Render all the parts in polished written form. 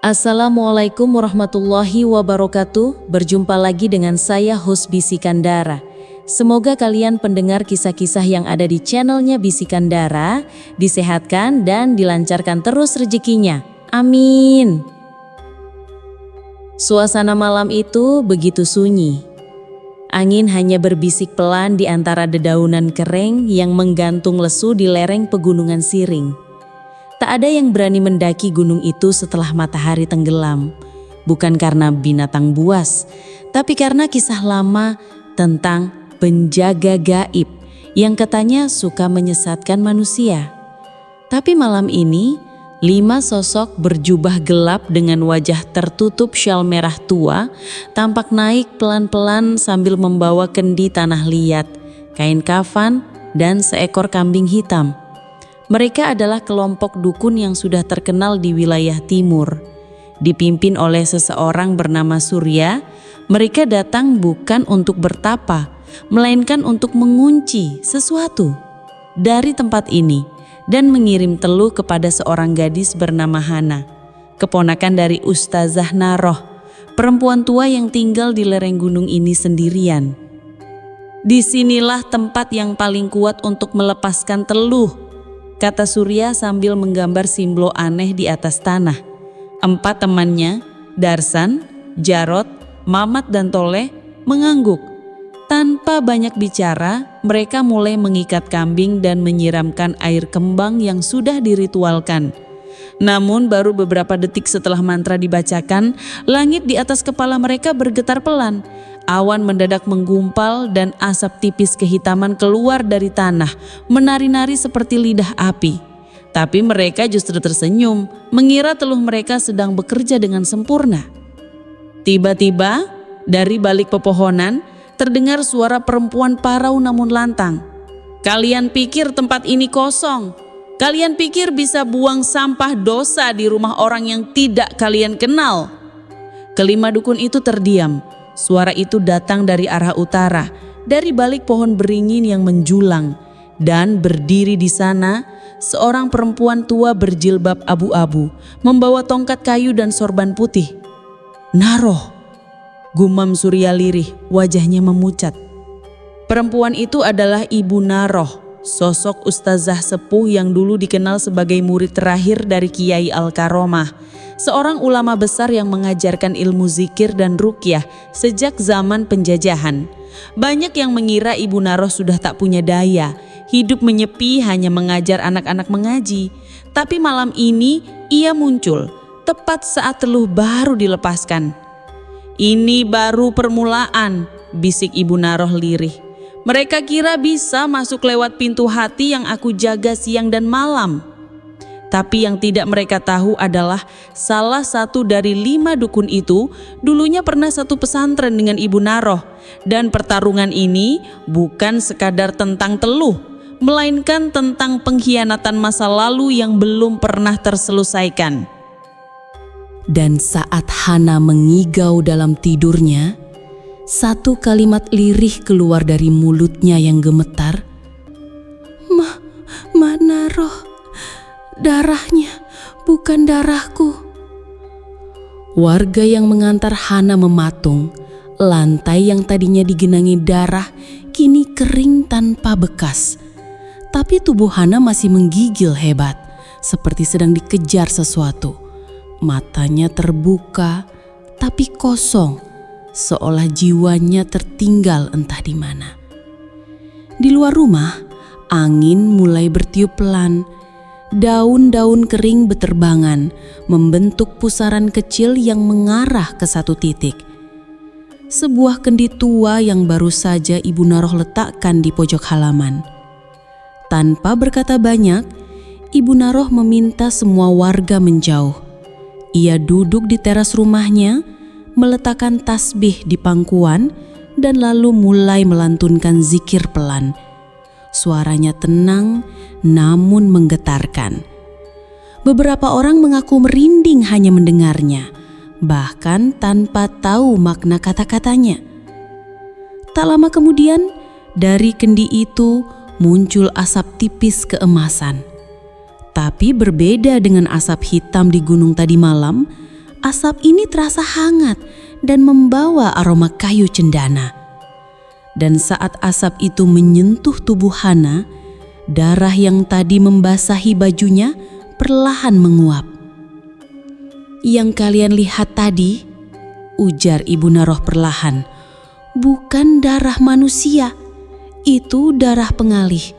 Assalamualaikum warahmatullahi wabarakatuh. Berjumpa lagi dengan saya host Bisikan Dara. Semoga kalian pendengar kisah-kisah yang ada di channelnya Bisikan Dara disehatkan dan dilancarkan terus rezekinya. Amin. Suasana malam itu begitu sunyi. Angin hanya berbisik pelan di antara dedaunan kering yang menggantung lesu di lereng pegunungan Siring. Tak ada yang berani mendaki gunung itu setelah matahari tenggelam. Bukan karena binatang buas, tapi karena kisah lama tentang penjaga gaib yang katanya suka menyesatkan manusia. Tapi malam ini, 5 sosok berjubah gelap dengan wajah tertutup syal merah tua tampak naik pelan-pelan sambil membawa kendi tanah liat, kain kafan, dan seekor kambing hitam. Mereka adalah kelompok dukun yang sudah terkenal di wilayah timur. Dipimpin oleh seseorang bernama Surya, mereka datang bukan untuk bertapa, melainkan untuk mengunci sesuatu dari tempat ini dan mengirim teluh kepada seorang gadis bernama Hana, keponakan dari Ustazah Naroh, perempuan tua yang tinggal di lereng gunung ini sendirian. Disinilah tempat yang paling kuat untuk melepaskan teluh, kata Surya sambil menggambar simbol aneh di atas tanah. 4 temannya, Darsan, Jarot, Mamat, dan Toleh mengangguk. Tanpa banyak bicara, mereka mulai mengikat kambing dan menyiramkan air kembang yang sudah diritualkan. Namun baru beberapa detik setelah mantra dibacakan, langit di atas kepala mereka bergetar pelan. Awan mendadak menggumpal dan asap tipis kehitaman keluar dari tanah, menari-nari seperti lidah api. Tapi mereka justru tersenyum, mengira teluh mereka sedang bekerja dengan sempurna. Tiba-tiba, dari balik pepohonan, terdengar suara perempuan parau namun lantang. "Kalian pikir tempat ini kosong? Kalian pikir bisa buang sampah dosa di rumah orang yang tidak kalian kenal?" Kelima dukun itu terdiam. Suara itu datang dari arah utara, dari balik pohon beringin yang menjulang, dan berdiri di sana seorang perempuan tua berjilbab abu-abu, membawa tongkat kayu dan sorban putih. "Naroh," gumam Surya lirih, wajahnya memucat. Perempuan itu adalah Ibu Naroh, sosok ustazah sepuh yang dulu dikenal sebagai murid terakhir dari Kiai Al-Karomah, seorang ulama besar yang mengajarkan ilmu zikir dan ruqyah sejak zaman penjajahan. Banyak yang mengira Ibu Naroh sudah tak punya daya, hidup menyepi hanya mengajar anak-anak mengaji. Tapi malam ini ia muncul, tepat saat teluh baru dilepaskan. "Ini baru permulaan," bisik Ibu Naroh lirih. "Mereka kira bisa masuk lewat pintu hati yang aku jaga siang dan malam." Tapi yang tidak mereka tahu adalah salah satu dari 5 dukun itu dulunya pernah satu pesantren dengan Ibu Naroh. Dan pertarungan ini bukan sekadar tentang teluh, melainkan tentang pengkhianatan masa lalu yang belum pernah terselesaikan. Dan saat Hana mengigau dalam tidurnya, satu kalimat lirih keluar dari mulutnya yang gemetar. Ma Naroh, darahnya bukan darahku." Warga yang mengantar Hana mematung. Lantai yang tadinya digenangi darah kini kering tanpa bekas. Tapi tubuh Hana masih menggigil hebat, seperti sedang dikejar sesuatu. Matanya terbuka tapi kosong, seolah jiwanya tertinggal entah di mana. Di luar rumah, angin mulai bertiup pelan. Daun-daun kering beterbangan, membentuk pusaran kecil yang mengarah ke satu titik. Sebuah kendi tua yang baru saja Ibu Naroh letakkan di pojok halaman. Tanpa berkata banyak, Ibu Naroh meminta semua warga menjauh. Ia duduk di teras rumahnya, meletakkan tasbih di pangkuan, dan lalu mulai melantunkan zikir pelan. Suaranya tenang namun menggetarkan. Beberapa orang mengaku merinding hanya mendengarnya, bahkan tanpa tahu makna kata-katanya. Tak lama kemudian, dari kendi itu muncul asap tipis keemasan. Tapi berbeda dengan asap hitam di gunung tadi malam, Asap ini terasa hangat dan membawa aroma kayu cendana. Dan saat asap itu menyentuh tubuh Hana, darah yang tadi membasahi bajunya perlahan menguap. "Yang kalian lihat tadi," ujar Ibu Naroh perlahan, "bukan darah manusia, itu darah pengalih.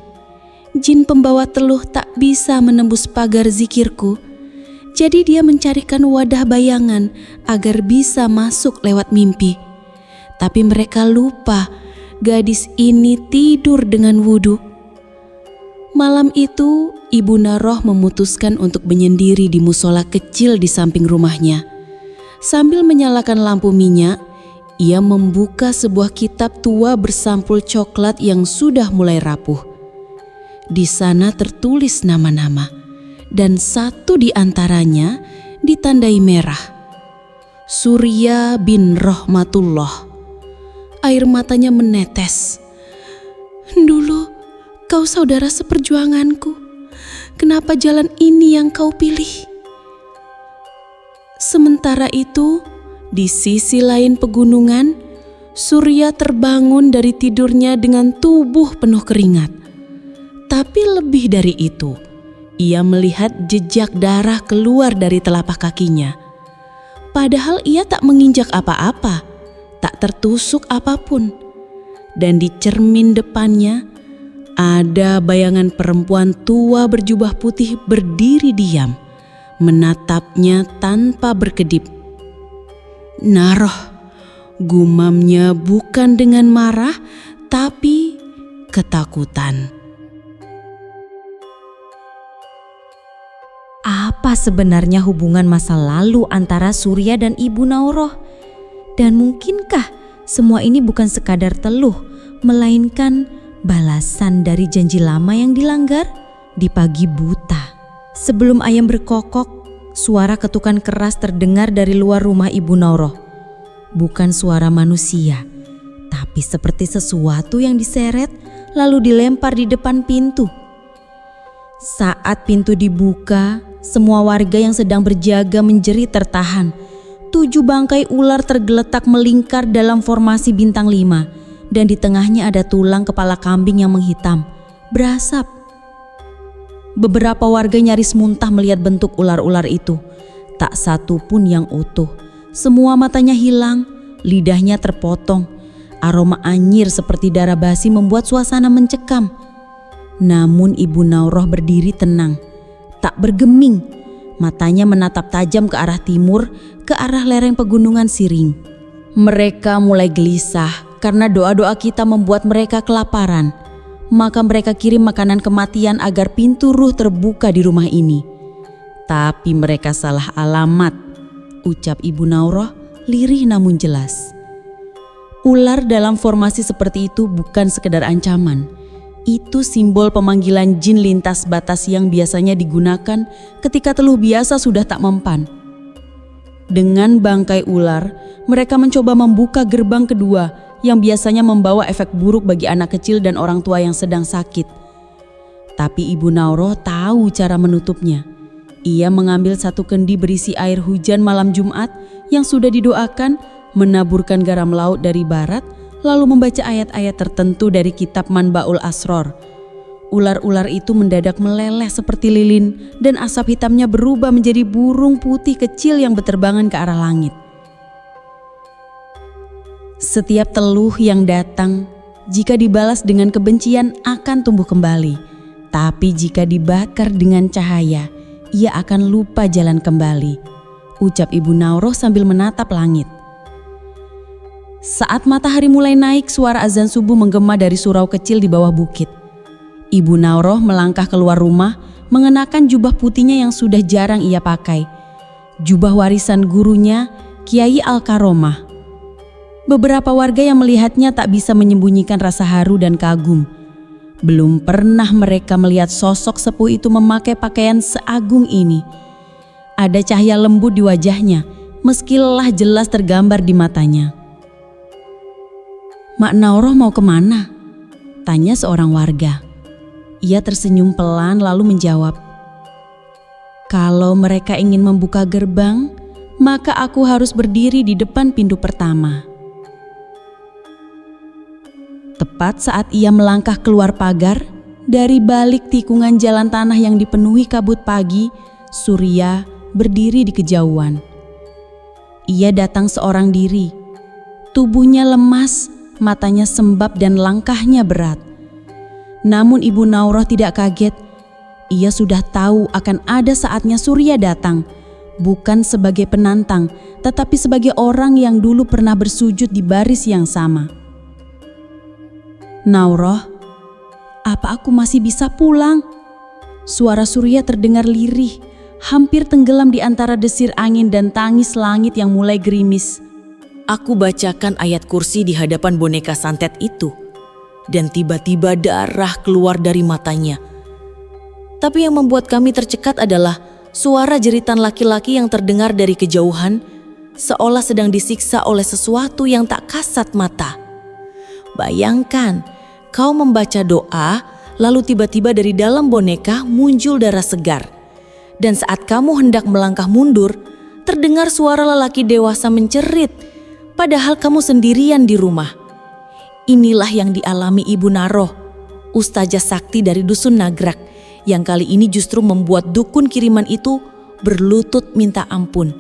Jin pembawa teluh tak bisa menembus pagar zikirku, jadi dia mencarikan wadah bayangan agar bisa masuk lewat mimpi. Tapi mereka lupa gadis ini tidur dengan wudhu." Malam itu, Ibu Naroh memutuskan untuk menyendiri di musola kecil di samping rumahnya. Sambil menyalakan lampu minyak, ia membuka sebuah kitab tua bersampul coklat yang sudah mulai rapuh. Di sana tertulis nama-nama, dan satu di antaranya ditandai merah. Surya bin Rahmatullah. Air matanya menetes. "Dulu kau saudara seperjuanganku. Kenapa jalan ini yang kau pilih?" Sementara itu, di sisi lain pegunungan, Surya terbangun dari tidurnya dengan tubuh penuh keringat. Tapi lebih dari itu, ia melihat jejak darah keluar dari telapak kakinya. Padahal ia tak menginjak apa-apa, tak tertusuk apapun. Dan di cermin depannya, ada bayangan perempuan tua berjubah putih berdiri diam, menatapnya tanpa berkedip. "Naroh," gumamnya bukan dengan marah, tapi ketakutan. Apa sebenarnya hubungan masa lalu antara Surya dan Ibu Naroh? Dan mungkinkah semua ini bukan sekadar teluh, melainkan balasan dari janji lama yang dilanggar? Di pagi buta, sebelum ayam berkokok, suara ketukan keras terdengar dari luar rumah Ibu Naroh. Bukan suara manusia, tapi seperti sesuatu yang diseret lalu dilempar di depan pintu. Saat pintu dibuka, semua warga yang sedang berjaga menjerit tertahan. 7 bangkai ular tergeletak melingkar dalam formasi bintang 5, dan di tengahnya ada tulang kepala kambing yang menghitam, berasap. Beberapa warga nyaris muntah melihat bentuk ular-ular itu. Tak satu pun yang utuh. Semua matanya hilang, lidahnya terpotong. Aroma anyir seperti darah basi membuat suasana mencekam. Namun Ibu Naroh berdiri tenang, tak bergeming. Matanya menatap tajam ke arah timur, ke arah lereng pegunungan Siring. Mereka mulai gelisah karena doa-doa kita membuat mereka kelaparan. Maka mereka kirim makanan kematian agar pintu ruh terbuka di rumah ini. Tapi mereka salah alamat, ucap Ibu Naroh lirih namun jelas. Ular dalam formasi seperti itu bukan sekedar ancaman. Itu simbol pemanggilan jin lintas batas yang biasanya digunakan ketika teluh biasa sudah tak mempan. Dengan bangkai ular, mereka mencoba membuka gerbang kedua yang biasanya membawa efek buruk bagi anak kecil dan orang tua yang sedang sakit. Tapi Ibu Naroh tahu cara menutupnya. Ia mengambil satu kendi berisi air hujan malam Jumat yang sudah didoakan, menaburkan garam laut dari barat, lalu membaca ayat-ayat tertentu dari kitab Manbaul Asror. Ular-ular itu mendadak meleleh seperti lilin dan asap hitamnya berubah menjadi burung putih kecil yang berterbangan ke arah langit. Setiap teluh yang datang, jika dibalas dengan kebencian akan tumbuh kembali. Tapi jika dibakar dengan cahaya, ia akan lupa jalan kembali, ucap Ibu Naroh sambil menatap langit. Saat matahari mulai naik, suara azan subuh menggema dari surau kecil di bawah bukit. Ibu Naroh melangkah keluar rumah, mengenakan jubah putihnya yang sudah jarang ia pakai. Jubah warisan gurunya, Kiai Al-Karomah. Beberapa warga yang melihatnya tak bisa menyembunyikan rasa haru dan kagum. Belum pernah mereka melihat sosok sepuh itu memakai pakaian seagung ini. Ada cahaya lembut di wajahnya, meski lelah jelas tergambar di matanya. "Mak Naroh mau kemana?" tanya seorang warga. Ia tersenyum pelan lalu menjawab, "Kalau mereka ingin membuka gerbang, maka aku harus berdiri di depan pintu pertama. Tepat saat ia melangkah keluar pagar, dari balik tikungan jalan tanah yang dipenuhi kabut pagi, Surya berdiri di kejauhan. Ia datang seorang diri. Tubuhnya lemas, matanya sembab dan langkahnya berat. Namun Ibu Naurah tidak kaget. Ia sudah tahu akan ada saatnya Surya datang, bukan sebagai penantang, tetapi sebagai orang yang dulu pernah bersujud di baris yang sama. "Naurah, apa aku masih bisa pulang?" Suara Surya terdengar lirih, hampir tenggelam di antara desir angin dan tangis langit yang mulai gerimis. Aku bacakan ayat kursi di hadapan boneka santet itu, dan tiba-tiba darah keluar dari matanya. Tapi yang membuat kami tercekat adalah suara jeritan laki-laki yang terdengar dari kejauhan, seolah sedang disiksa oleh sesuatu yang tak kasat mata. Bayangkan, kau membaca doa, lalu tiba-tiba dari dalam boneka muncul darah segar. Dan saat kamu hendak melangkah mundur, terdengar suara lelaki dewasa mencerit, padahal kamu sendirian di rumah. Inilah yang dialami Ibu Naroh, Ustazah sakti dari Dusun Nagrak, yang kali ini justru membuat dukun kiriman itu berlutut minta ampun.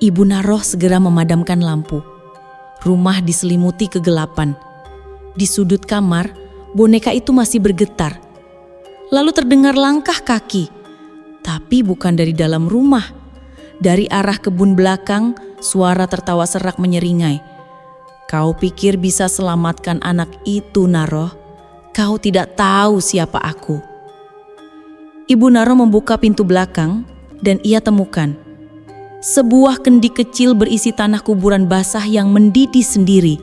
Ibu Naroh segera memadamkan lampu. Rumah diselimuti kegelapan. Di sudut kamar, boneka itu masih bergetar. Lalu terdengar langkah kaki, tapi bukan dari dalam rumah. Dari arah kebun belakang, suara tertawa serak menyeringai. "Kau pikir bisa selamatkan anak itu, Naroh? Kau tidak tahu siapa aku." Ibu Naroh membuka pintu belakang dan ia temukan sebuah kendi kecil berisi tanah kuburan basah yang mendidih sendiri.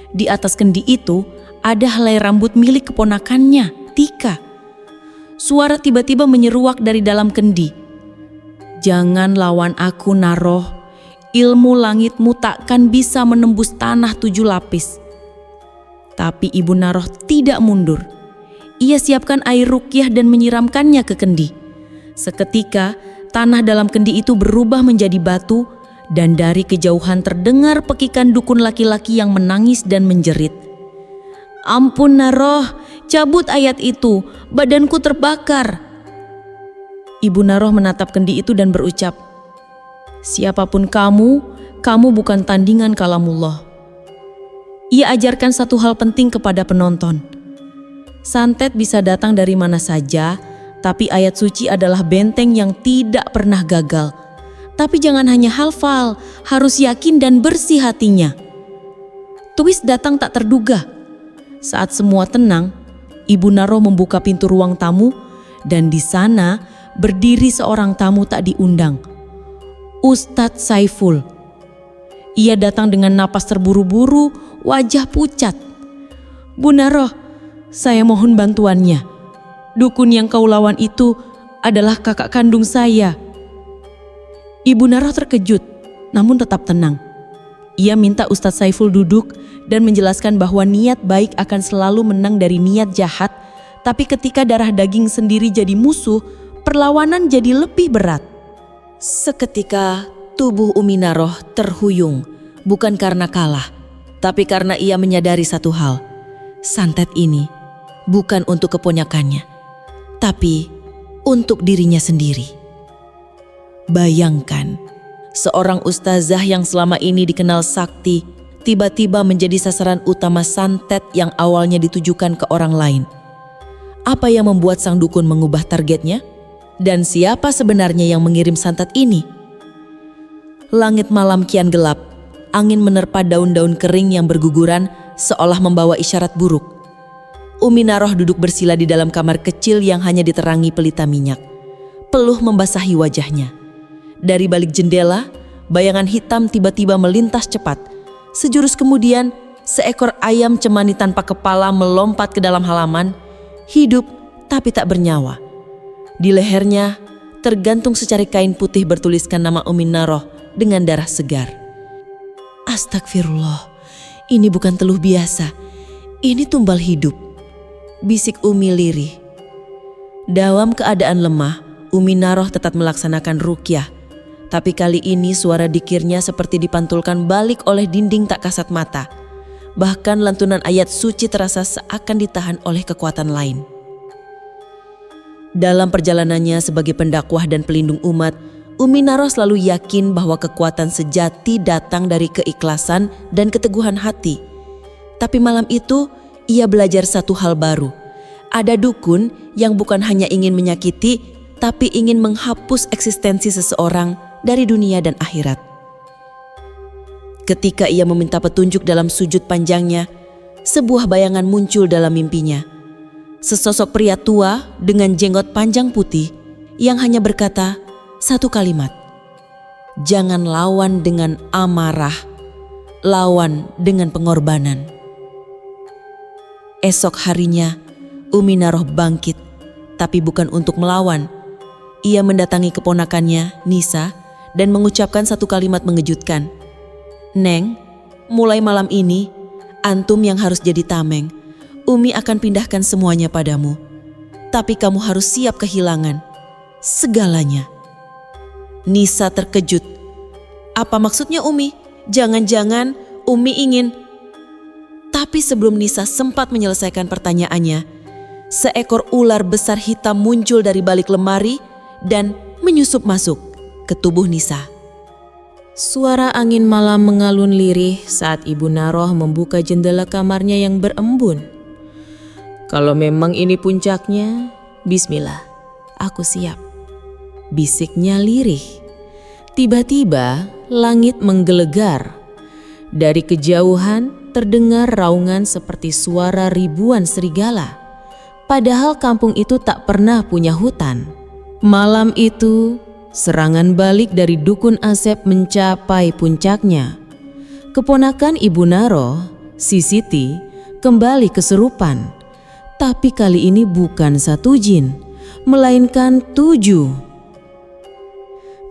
Di atas kendi itu ada helai rambut milik keponakannya, Tika. Suara tiba-tiba menyeruak dari dalam kendi. "Jangan lawan aku, Naroh. Ilmu langitmu takkan bisa menembus tanah 7 lapis." Tapi Ibu Naroh tidak mundur. Ia siapkan air ruqyah dan menyiramkannya ke kendi. Seketika, tanah dalam kendi itu berubah menjadi batu, dan dari kejauhan terdengar pekikan dukun laki-laki yang menangis dan menjerit. "Ampun Naroh, cabut ayat itu, badanku terbakar." Ibu Naroh menatap kendi itu dan berucap, "Siapapun kamu bukan tandingan kalamullah." Ia ajarkan satu hal penting kepada penonton. Santet bisa datang dari mana saja, tapi ayat suci adalah benteng yang tidak pernah gagal. Tapi jangan hanya hafal, harus yakin dan bersih hatinya. Twist datang tak terduga. Saat semua tenang, Ibu Naroh membuka pintu ruang tamu, dan di sana berdiri seorang tamu tak diundang, Ustadz Saiful. Ia datang dengan napas terburu-buru, wajah pucat. "Bu Naroh, saya mohon bantuannya. Dukun yang kau lawan itu adalah kakak kandung saya." Ibu Naroh terkejut, namun tetap tenang. Ia minta Ustadz Saiful duduk dan menjelaskan bahwa niat baik akan selalu menang dari niat jahat, tapi ketika darah daging sendiri jadi musuh, perlawanan jadi lebih berat. Seketika tubuh Umi Naroh terhuyung, bukan karena kalah, tapi karena ia menyadari satu hal. Santet ini bukan untuk keponakannya, tapi untuk dirinya sendiri. Bayangkan, seorang ustazah yang selama ini dikenal sakti, tiba-tiba menjadi sasaran utama santet yang awalnya ditujukan ke orang lain. Apa yang membuat sang dukun mengubah targetnya? Dan siapa sebenarnya yang mengirim santet ini? Langit malam kian gelap, angin menerpa daun-daun kering yang berguguran seolah membawa isyarat buruk. Umi Naroh duduk bersila di dalam kamar kecil yang hanya diterangi pelita minyak. Peluh membasahi wajahnya. Dari balik jendela, bayangan hitam tiba-tiba melintas cepat. Sejurus kemudian, seekor ayam cemani tanpa kepala melompat ke dalam halaman, hidup tapi tak bernyawa. Di lehernya tergantung secari kain putih bertuliskan nama Umi Naroh dengan darah segar. "Astagfirullah, ini bukan teluh biasa, ini tumbal hidup," bisik Umi lirih. Dalam keadaan lemah, Umi Naroh tetap melaksanakan ruqyah. Tapi kali ini suara dikirnya seperti dipantulkan balik oleh dinding tak kasat mata. Bahkan lantunan ayat suci terasa seakan ditahan oleh kekuatan lain. Dalam perjalanannya sebagai pendakwah dan pelindung umat, Umi Naroh selalu yakin bahwa kekuatan sejati datang dari keikhlasan dan keteguhan hati. Tapi malam itu ia belajar satu hal baru. Ada dukun yang bukan hanya ingin menyakiti, tapi ingin menghapus eksistensi seseorang dari dunia dan akhirat. Ketika ia meminta petunjuk dalam sujud panjangnya, sebuah bayangan muncul dalam mimpinya. Sesosok pria tua dengan jenggot panjang putih yang hanya berkata satu kalimat, "Jangan lawan dengan amarah, lawan dengan pengorbanan." Esok harinya, Umi Naroh bangkit, tapi bukan untuk melawan. Ia mendatangi keponakannya, Nisa, dan mengucapkan satu kalimat mengejutkan. "Neng, mulai malam ini, antum yang harus jadi tameng. Umi akan pindahkan semuanya padamu. Tapi kamu harus siap kehilangan segalanya." Nisa terkejut. "Apa maksudnya Umi? Jangan-jangan Umi ingin..." Tapi sebelum Nisa sempat menyelesaikan pertanyaannya, seekor ular besar hitam muncul dari balik lemari dan menyusup masuk ke tubuh Nisa. Suara angin malam mengalun lirih saat Ibu Naroh membuka jendela kamarnya yang berembun. "Kalau memang ini puncaknya, bismillah, aku siap," bisiknya lirih. Tiba-tiba langit menggelegar. Dari kejauhan terdengar raungan seperti suara ribuan serigala. Padahal kampung itu tak pernah punya hutan. Malam itu, serangan balik dari dukun Asep mencapai puncaknya. Keponakan Ibu Naroh, si Siti, kembali kesurupan. Tapi kali ini bukan satu jin, melainkan 7.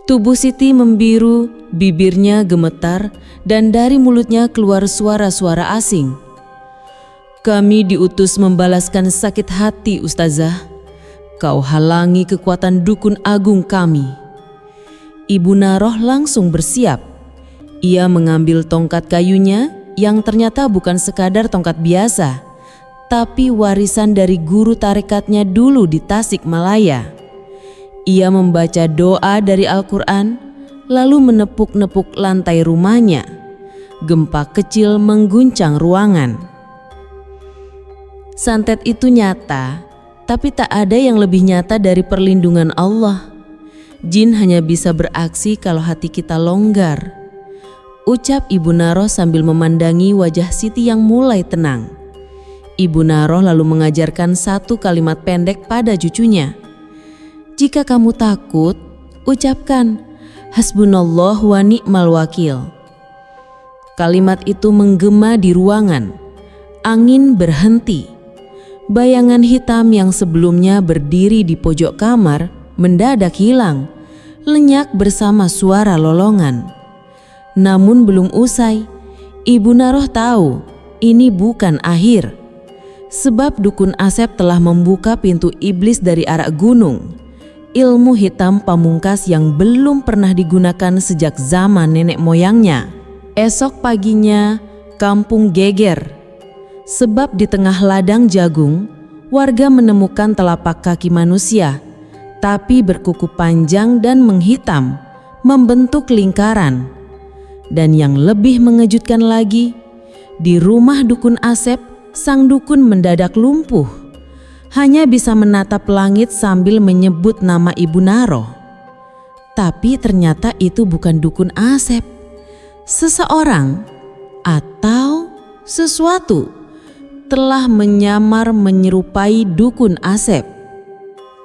Tubuh Siti membiru, bibirnya gemetar, dan dari mulutnya keluar suara-suara asing. "Kami diutus membalaskan sakit hati, Ustazah. Kau halangi kekuatan dukun agung kami." Ibu Naroh langsung bersiap. Ia mengambil tongkat kayunya yang ternyata bukan sekadar tongkat biasa, tapi warisan dari guru tarekatnya dulu di Tasikmalaya. Ia membaca doa dari Al-Quran, lalu menepuk-nepuk lantai rumahnya. Gempa kecil mengguncang ruangan. Santet itu nyata, tapi tak ada yang lebih nyata dari perlindungan Allah. Jin hanya bisa beraksi kalau hati kita longgar, ucap Ibu Naroh sambil memandangi wajah Siti yang mulai tenang. Ibu Naroh lalu mengajarkan satu kalimat pendek pada cucunya. "Jika kamu takut, ucapkan hasbunallah wa ni'mal wakil." Kalimat itu menggema di ruangan. Angin berhenti. Bayangan hitam yang sebelumnya berdiri di pojok kamar mendadak hilang, lenyap bersama suara lolongan. Namun belum usai, Ibu Naroh tahu ini bukan akhir. Sebab dukun Asep telah membuka pintu iblis dari arah gunung. Ilmu hitam pamungkas yang belum pernah digunakan sejak zaman nenek moyangnya. Esok paginya, kampung geger. Sebab di tengah ladang jagung, warga menemukan telapak kaki manusia, tapi berkuku panjang dan menghitam, membentuk lingkaran. Dan yang lebih mengejutkan lagi, di rumah dukun Asep, sang dukun mendadak lumpuh. Hanya bisa menatap langit sambil menyebut nama Ibu Naroh. Tapi ternyata itu bukan dukun Asep. Seseorang atau sesuatu telah menyamar menyerupai dukun Asep.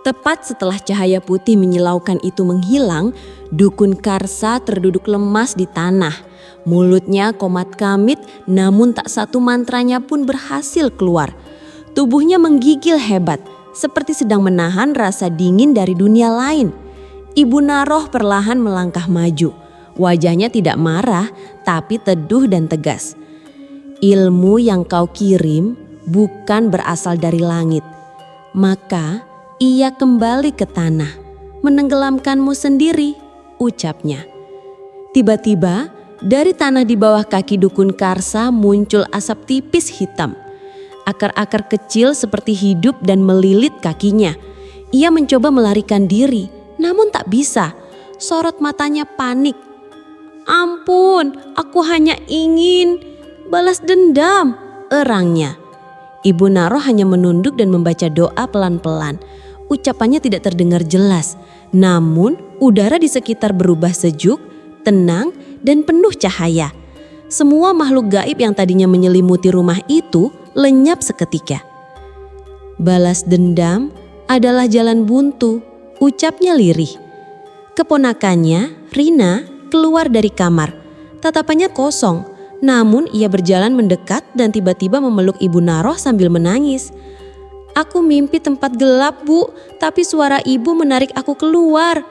Tepat setelah cahaya putih menyilaukan itu menghilang, dukun Karsa terduduk lemas di tanah. Mulutnya komat kamit, namun tak satu mantranya pun berhasil keluar. Tubuhnya menggigil hebat, seperti sedang menahan rasa dingin dari dunia lain. Ibu Naroh perlahan melangkah maju. Wajahnya tidak marah, tapi teduh dan tegas. "Ilmu yang kau kirim bukan berasal dari langit. Maka ia kembali ke tanah, menenggelamkanmu sendiri," ucapnya. Tiba-tiba dari tanah di bawah kaki dukun Karsa muncul asap tipis hitam. Akar-akar kecil seperti hidup dan melilit kakinya. Ia mencoba melarikan diri, namun tak bisa. Sorot matanya panik. "Ampun, aku hanya ingin balas dendam," erangnya. Ibu Naroh hanya menunduk dan membaca doa pelan-pelan. Ucapannya tidak terdengar jelas, namun udara di sekitar berubah sejuk, tenang, dan penuh cahaya. Semua makhluk gaib yang tadinya menyelimuti rumah itu lenyap seketika. "Balas dendam adalah jalan buntu," ucapnya lirih. Keponakannya, Rina, keluar dari kamar. Tatapannya kosong, namun ia berjalan mendekat dan tiba-tiba memeluk Ibu Naroh sambil menangis. "Aku mimpi tempat gelap, Bu, tapi suara ibu menarik aku keluar."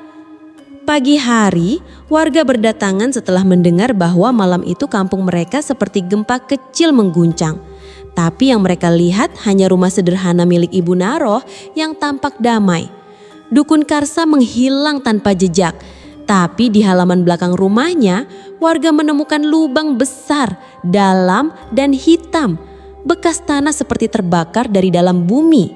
Pagi hari, warga berdatangan setelah mendengar bahwa malam itu kampung mereka seperti gempa kecil mengguncang. Tapi yang mereka lihat hanya rumah sederhana milik Ibu Naroh yang tampak damai. Dukun Karsa menghilang tanpa jejak, tapi di halaman belakang rumahnya, warga menemukan lubang besar, dalam dan hitam, bekas tanah seperti terbakar dari dalam bumi.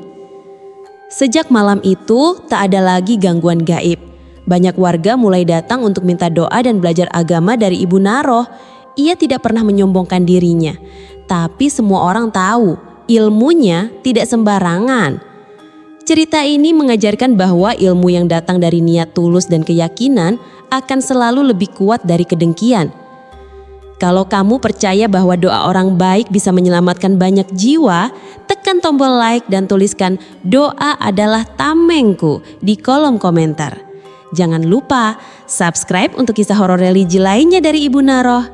Sejak malam itu, tak ada lagi gangguan gaib. Banyak warga mulai datang untuk minta doa dan belajar agama dari Ibu Naroh. Ia tidak pernah menyombongkan dirinya, tapi semua orang tahu ilmunya tidak sembarangan. Cerita ini mengajarkan bahwa ilmu yang datang dari niat tulus dan keyakinan akan selalu lebih kuat dari kedengkian. Kalau kamu percaya bahwa doa orang baik bisa menyelamatkan banyak jiwa, tekan tombol like dan tuliskan "doa adalah tamengku" di kolom komentar. Jangan lupa subscribe untuk kisah horor religi lainnya dari Ibu Naroh.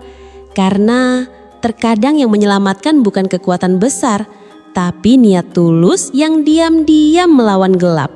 Karena terkadang yang menyelamatkan bukan kekuatan besar, tapi niat tulus yang diam-diam melawan gelap.